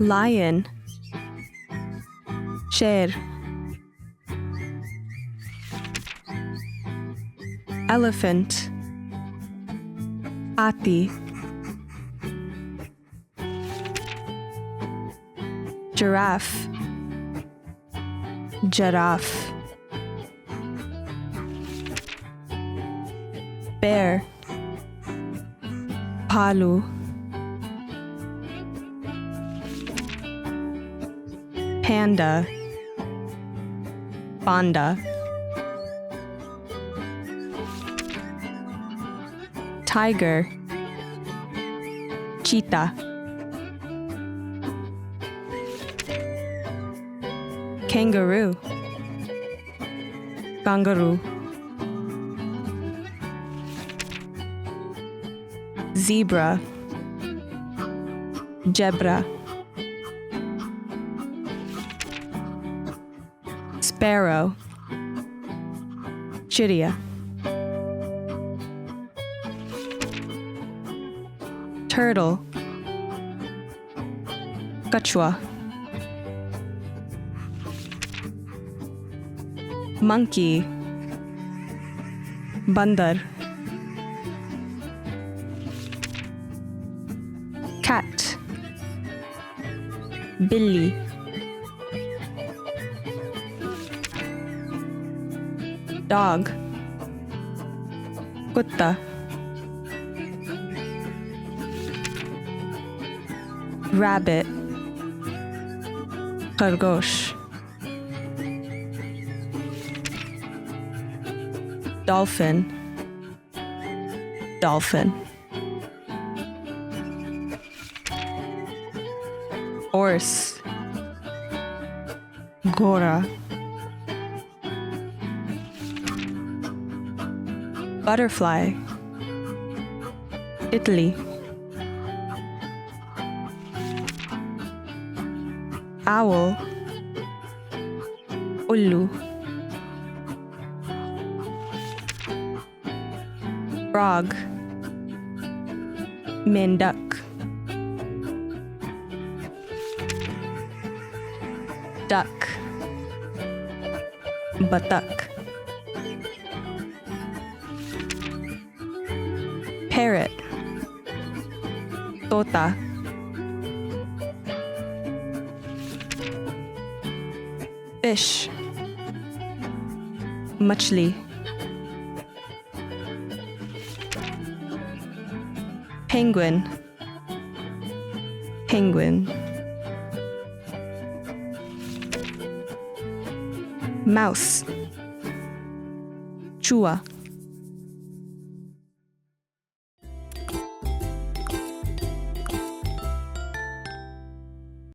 lion, sher, elephant, hathi, giraffe, giraffe, bear, भालू, panda, panda, tiger, cheetah, kangaroo, kangaroo, zebra, zebra, sparrow, chidiya, turtle, kachua, monkey, bandar, cat, billy, dog, kutta, rabbit, khargosh, dolphin, dolphin, horse, gora, butterfly, Italy, owl, ullu, frog, mendak, duck, batak, parrot, tota, fish, machli, penguin, penguin, mouse, chua,